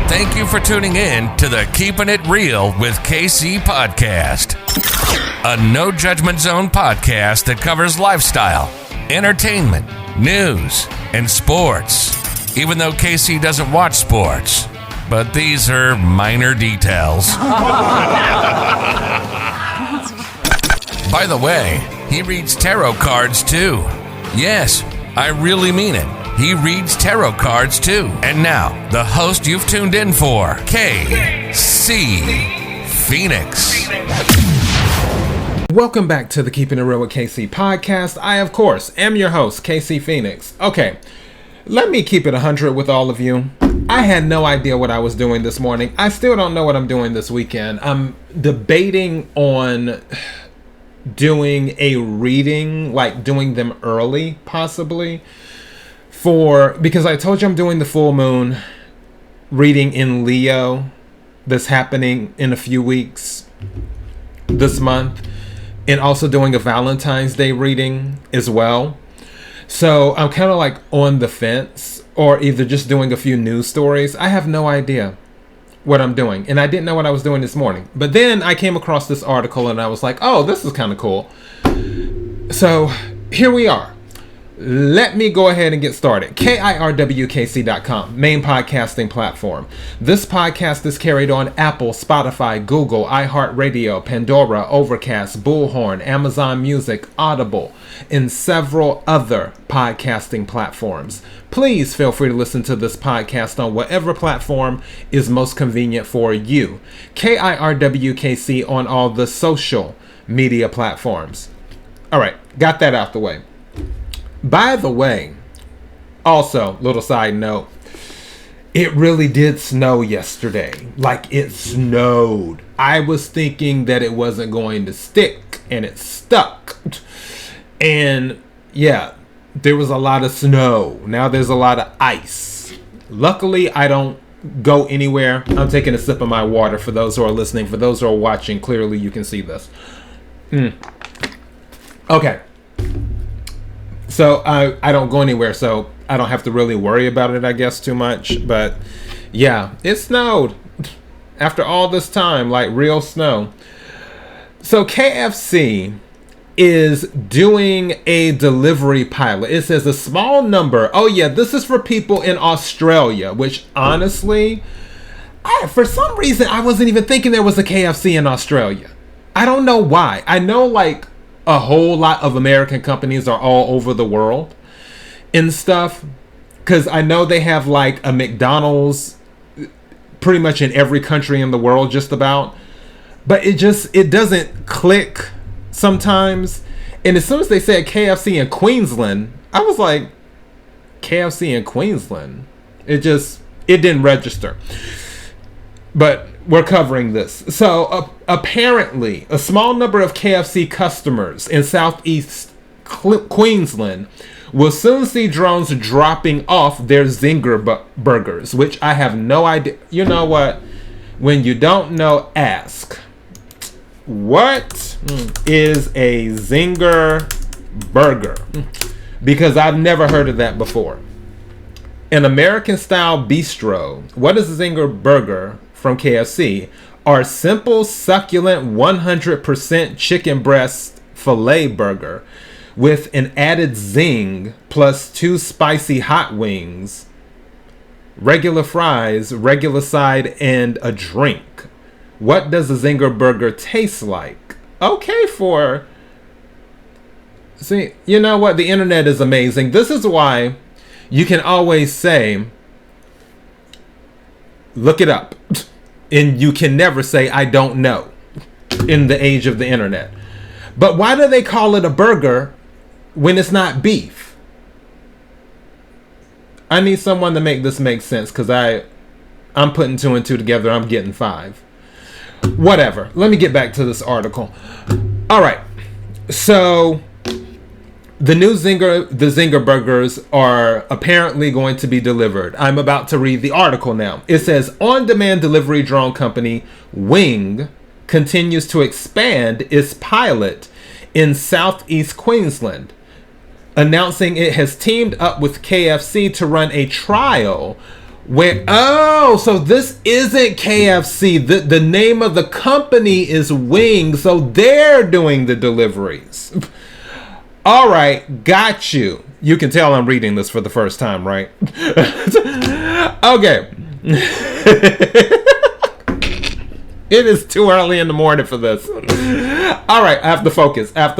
Thank you for tuning in to the Keeping It Real with KC podcast, a no judgment zone podcast that covers lifestyle, entertainment, news, and sports. Even though KC doesn't watch sports, but these are minor details. By the way, he reads tarot cards too. Yes, I really mean it. He reads tarot cards too. And now, the host you've tuned in for, KC Phoenix. Welcome back to the Keeping It Real with KC podcast. I, of course, am your host, KC Phoenix. Okay, let me keep it 100 with all of you. I had no idea what I was doing this morning. I still don't know what I'm doing this weekend. I'm debating on doing a reading, like doing them early, possibly. Because I told you I'm doing the full moon reading in Leo that's happening in a few weeks this month, and also doing a Valentine's Day reading as well. So I'm kind of like on the fence, or either just doing a few news stories. I have no idea what I'm doing, and I didn't know what I was doing this morning. But then I came across this article and I was like, oh, this is kind of cool. So here we are. Let me go ahead and get started. KIRWKC.com, main podcasting platform. This podcast is carried on Apple, Spotify, Google, iHeartRadio, Pandora, Overcast, Bullhorn, Amazon Music, Audible, and several other podcasting platforms. Please feel free to listen to this podcast on whatever platform is most convenient for you. KIRWKC on all the social media platforms. All right, got that out the way. By the way, also, little side note, it really did snow yesterday. Like, it snowed. I was thinking that it wasn't going to stick, and it stuck. And yeah, there was a lot of snow. Now there's a lot of ice. Luckily, I don't go anywhere. I'm taking a sip of my water for those who are listening. For those who are watching, clearly you can see this. Okay. So I don't go anywhere, so I don't have to really worry about it, I guess, too much. But yeah, it snowed after all this time, like real snow. So KFC is doing a delivery pilot. It says a small number. Oh yeah, this is for people in Australia, which honestly, for some reason, I wasn't even thinking there was a KFC in Australia. I don't know why. I know like a whole lot of American companies are all over the world and stuff, because I know they have like a McDonald's pretty much in every country in the world, just about. But it doesn't click sometimes. And as soon as they said KFC in Queensland, I was like, KFC in Queensland? It didn't register. But we're covering this. So apparently, a small number of KFC customers in southeast Queensland will soon see drones dropping off their Zinger burgers, which I have no idea. You know what? When you don't know, ask. What is a Zinger burger? Because I've never heard of that before. An American-style bistro. What is a Zinger burger from KFC? Are simple, succulent, 100% chicken breast filet burger with an added zing plus 2 spicy hot wings, regular fries, regular side, and a drink. What does a Zinger burger taste like? Okay, see, you know what? The internet is amazing. This is why you can always say, look it up. And you can never say, I don't know, in the age of the internet. But why do they call it a burger when it's not beef? I need someone to make this make sense, because I'm putting 2 and 2 together. I'm getting 5. Whatever. Let me get back to this article. All right. So the Zinger burgers are apparently going to be delivered. I'm about to read the article now. It says, on-demand delivery drone company Wing continues to expand its pilot in southeast Queensland, announcing it has teamed up with KFC to run a trial So this isn't KFC. The name of the company is Wing, so they're doing the deliveries. All right, got you. You can tell I'm reading this for the first time, right? Okay. It is too early in the morning for this. All right, I have to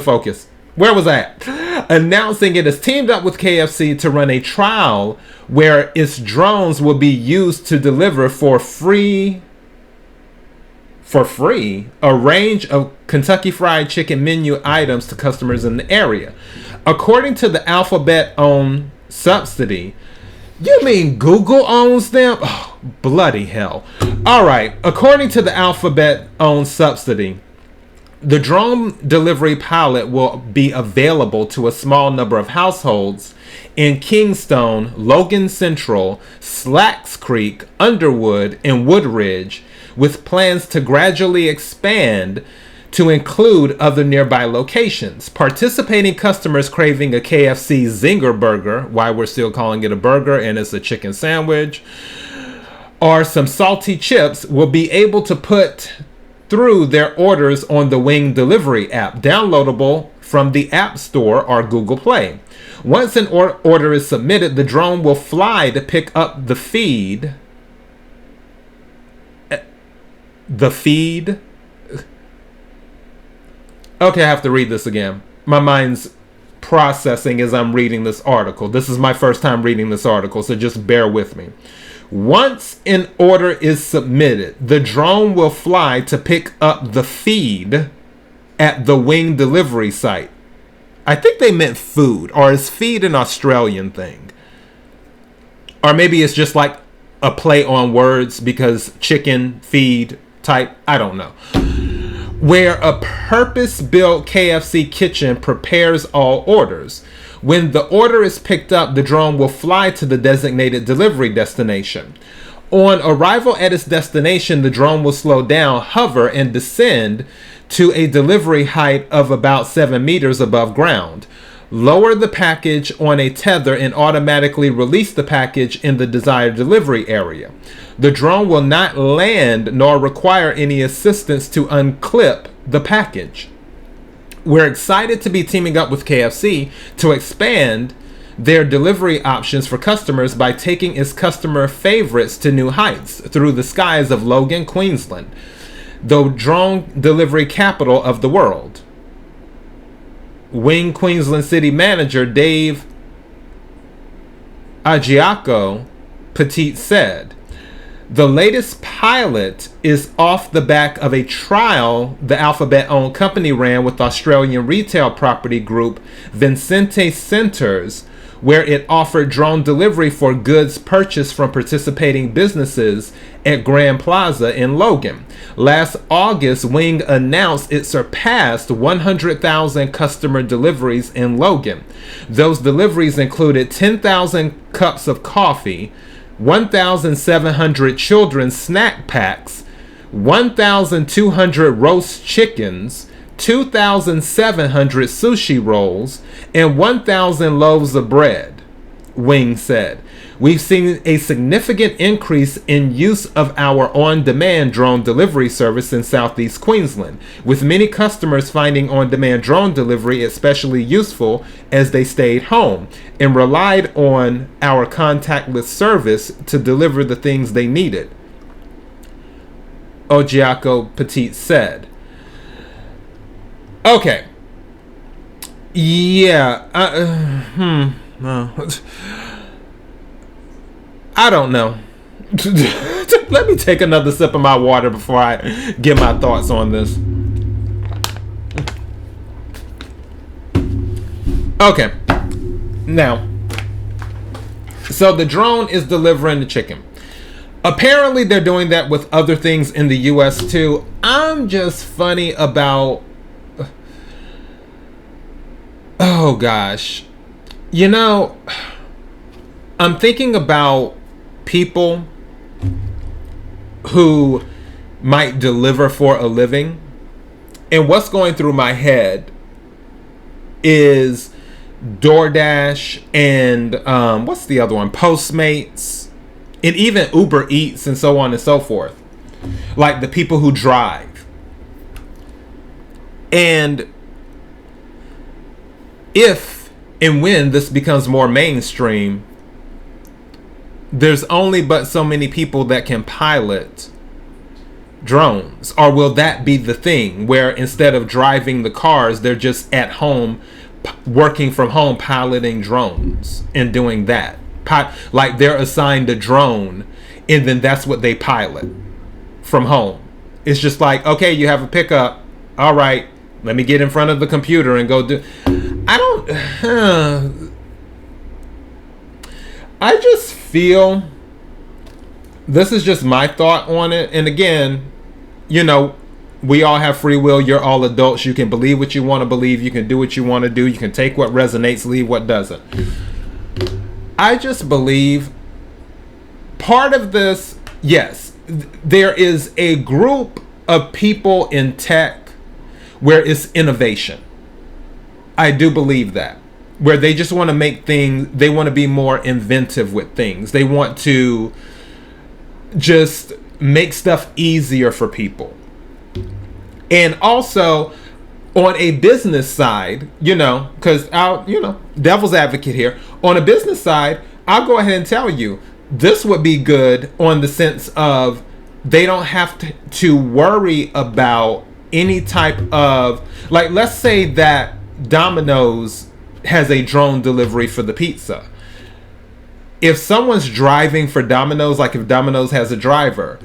focus. Where was I at? Announcing it has teamed up with KFC to run a trial where its drones will be used to deliver for free a range of Kentucky Fried Chicken menu items to customers in the area. According to the Alphabet-owned subsidy, you mean Google owns them? Oh, bloody hell. All right, according to the Alphabet-owned subsidy, the drone delivery pilot will be available to a small number of households in Kingstone, Logan Central, Slacks Creek, Underwood, and Woodridge, with plans to gradually expand to include other nearby locations. Participating customers craving a KFC Zinger burger, why we're still calling it a burger and it's a chicken sandwich, or some salty chips will be able to put through their orders on the Wing delivery app, downloadable from the App Store or Google Play. Once an order is submitted, the drone will fly to pick up the feed. Okay, I have to read this again. My mind's processing as I'm reading this article. This is my first time reading this article, so just bear with me. Once an order is submitted, the drone will fly to pick up the feed at the Wing delivery site. I think they meant food, or is feed an Australian thing? Or maybe it's just like a play on words because chicken, feed type, I don't know. Where a purpose-built KFC kitchen prepares all orders. When the order is picked up, the drone will fly to the designated delivery destination. On arrival at its destination, the drone will slow down, hover, and descend to a delivery height of about 7 meters above ground. Lower the package on a tether and automatically release the package in the desired delivery area. The drone will not land nor require any assistance to unclip the package. We're excited to be teaming up with KFC to expand their delivery options for customers by taking its customer favorites to new heights through the skies of Logan, Queensland, the drone delivery capital of the world. Wing Queensland City Manager Dave Agiaco Petit said, "The latest pilot is off the back of a trial the Alphabet-owned company ran with Australian retail property group Vincente Centres, where it offered drone delivery for goods purchased from participating businesses at Grand Plaza in Logan. Last August, Wing announced it surpassed 100,000 customer deliveries in Logan. Those deliveries included 10,000 cups of coffee, 1,700 children's snack packs, 1,200 roast chickens, 2,700 sushi rolls, and 1,000 loaves of bread," Wing said. "We've seen a significant increase in use of our on-demand drone delivery service in Southeast Queensland, with many customers finding on-demand drone delivery especially useful as they stayed home and relied on our contactless service to deliver the things they needed," Ogiaco Petit said. Okay. Yeah. I don't know. Let me take another sip of my water before I give my thoughts on this. Okay. Now, so the drone is delivering the chicken. Apparently, they're doing that with other things in the U.S. too. I'm just funny about... Oh, gosh. You know, I'm thinking about people who might deliver for a living. And what's going through my head is DoorDash and what's the other one? Postmates And even Uber Eats and so on and so forth. Like the people who drive. And if and when this becomes more mainstream, there's only but so many people that can pilot drones. Or will that be the thing where instead of driving the cars, they're just at home, working from home, piloting drones and doing that? Like they're assigned a drone and then that's what they pilot from home. It's just like, okay, you have a pickup. All right, let me get in front of the computer and go do. I just feel, this is just my thought on it. And again, you know, we all have free will. You're all adults. You can believe what you want to believe. You can do what you want to do. You can take what resonates, leave what doesn't. I just believe part of this, yes, there is a group of people in tech where it's innovation. I do believe that. Where they just want to make things, they want to be more inventive with things. They want to just make stuff easier for people. And also on a business side, you know, because devil's advocate here. On a business side, I'll go ahead and tell you, this would be good on the sense of they don't have to worry about any type of, like, let's say that Domino's has a drone delivery for the pizza. If someone's driving for Domino's, like if Domino's has a driver,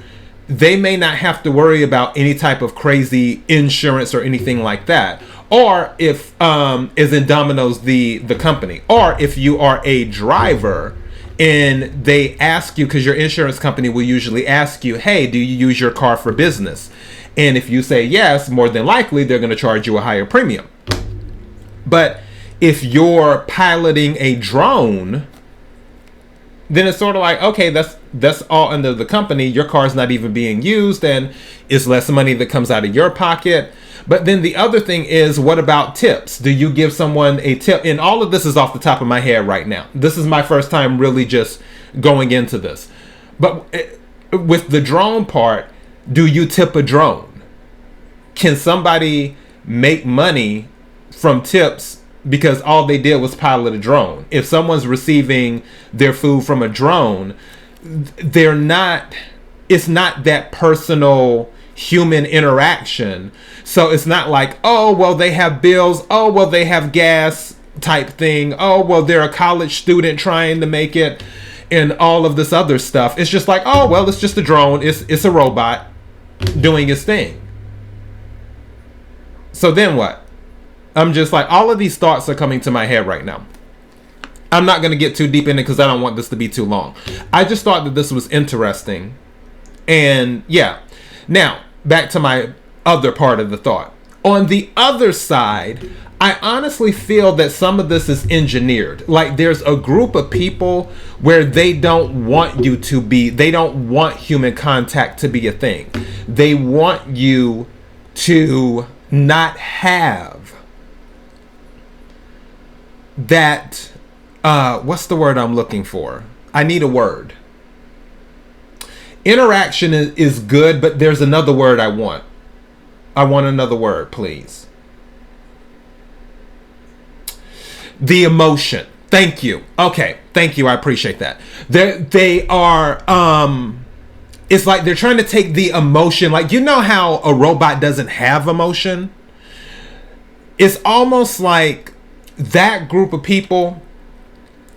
they may not have to worry about any type of crazy insurance or anything like that. Or if, is in Domino's the company, or if you are a driver and they ask you, because your insurance company will usually ask you, hey, do you use your car for business? And if you say yes, more than likely they're going to charge you a higher premium. But if you're piloting a drone, then it's sort of like, okay, that's all under the company. Your car's not even being used, and it's less money that comes out of your pocket. But then the other thing is, what about tips? Do you give someone a tip? And all of this is off the top of my head right now. This is my first time really just going into this. But with the drone part, do you tip a drone? Can somebody make money from tips because all they did was pilot a drone? If someone's receiving their food from a drone, it's not that personal human interaction. So it's not like, oh, well, they have bills. Oh, well, they have gas type thing. Oh, well, they're a college student trying to make it, and all of this other stuff. It's just like, oh, well, it's just a drone. It's a robot doing its thing. So then what? I'm just like, all of these thoughts are coming to my head right now. I'm not going to get too deep in it because I don't want this to be too long. I just thought that this was interesting. And yeah. Now, back to my other part of the thought. On the other side, I honestly feel that some of this is engineered. Like there's a group of people where they don't want they don't want human contact to be a thing. They want you to not have that, what's the word I'm looking for? I need a word. Interaction is good, but there's another word I want. I want another word, please. The emotion. Thank you. Okay, thank you. I appreciate that. They are, it's like they're trying to take the emotion. Like, you know how a robot doesn't have emotion? It's almost like that group of people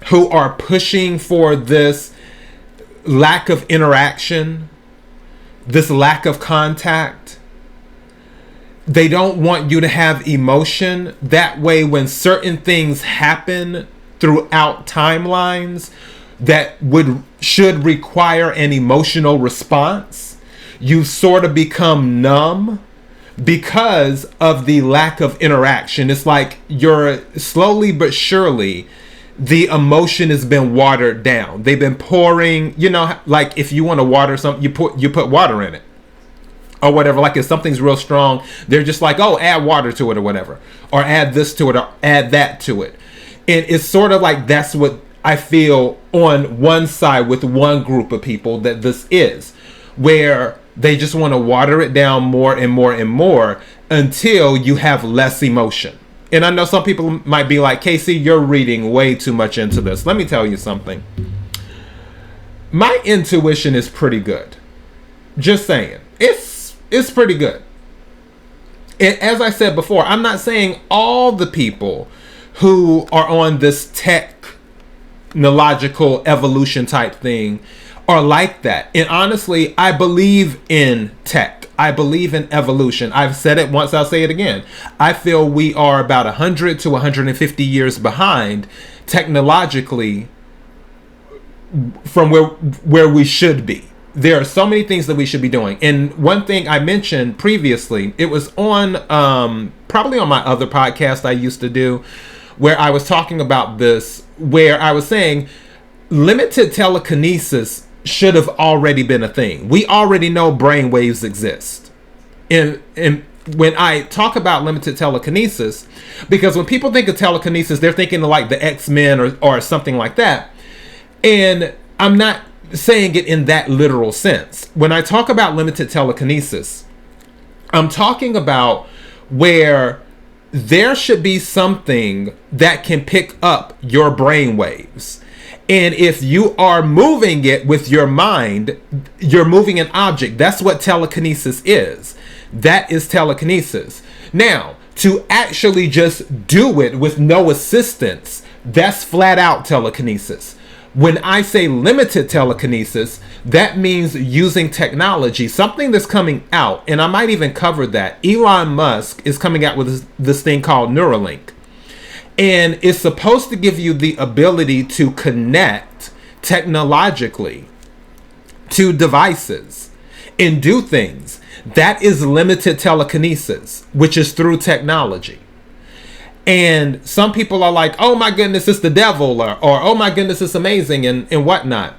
who are pushing for this lack of interaction, this lack of contact. They don't want you to have emotion. That way, when certain things happen throughout timelines that should require an emotional response, you sort of become numb because of the lack of interaction. It's like you're slowly but surely, the emotion has been watered down. They've been pouring, like if you want to water something, you put water in it or whatever. Like if something's real strong, they're just like, oh, add water to it or whatever, or add this to it or add that to it. And it's sort of like that's what I feel, on one side with one group of people that this is, where they just want to water it down more and more and more until you have less emotion. And I know some people might be like, KC, you're reading way too much into this. Let me tell you something. My intuition is pretty good. Just saying. It's pretty good. And as I said before, I'm not saying all the people who are on this technological evolution type thing are like that. And honestly, I believe in tech. I believe in evolution. I've said it once, I'll say it again. I feel we are about 100 to 150 years behind technologically from where we should be. There are so many things that we should be doing. And one thing I mentioned previously, it was on probably on my other podcast I used to do, where I was talking about this, where I was saying limited telekinesis should have already been a thing. We already know brain waves exist. And when I talk about limited telekinesis, because when people think of telekinesis, they're thinking of like the X-Men or something like that. And I'm not saying it in that literal sense. When I talk about limited telekinesis, I'm talking about where there should be something that can pick up your brain waves. And if you are moving it with your mind, you're moving an object. That's what telekinesis is. That is telekinesis. Now, to actually just do it with no assistance, that's flat out telekinesis. When I say limited telekinesis, that means using technology, something that's coming out, and I might even cover that. Elon Musk is coming out with this thing called Neuralink. And it's supposed to give you the ability to connect technologically to devices and do things. That is limited telekinesis, which is through technology. And some people are like, oh my goodness, it's the devil, or oh my goodness, it's amazing, and whatnot.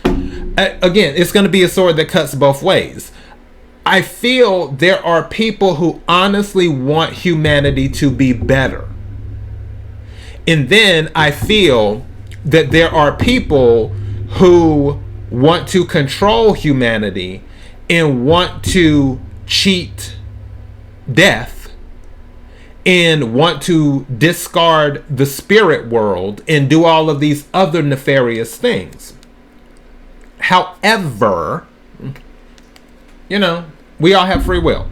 Again, it's going to be a sword that cuts both ways. I feel there are people who honestly want humanity to be better. And then I feel that there are people who want to control humanity and want to cheat death and want to discard the spirit world and do all of these other nefarious things. However, you know, we all have free will.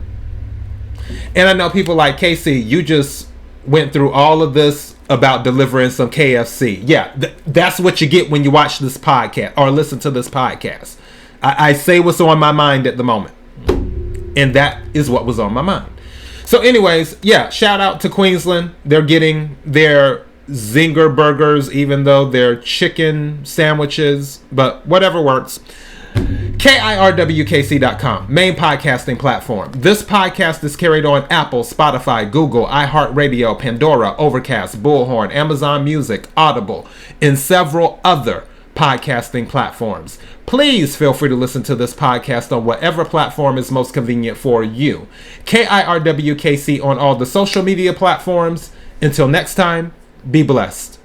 And I know people like, KC, you just went through all of this about delivering some KFC. Yeah, that's what you get when you watch this podcast or listen to this podcast. I say what's on my mind at the moment. And that is what was on my mind. So anyways, yeah, shout out to Queensland. They're getting their Zinger burgers, even though they're chicken sandwiches, but whatever works. KIRWKC.com, main podcasting platform. This podcast is carried on Apple, Spotify, Google, iHeartRadio, Pandora, Overcast, Bullhorn, Amazon Music, Audible, and several other podcasting platforms. Please feel free to listen to this podcast on whatever platform is most convenient for you. KIRWKC on all the social media platforms. Until next time, be blessed.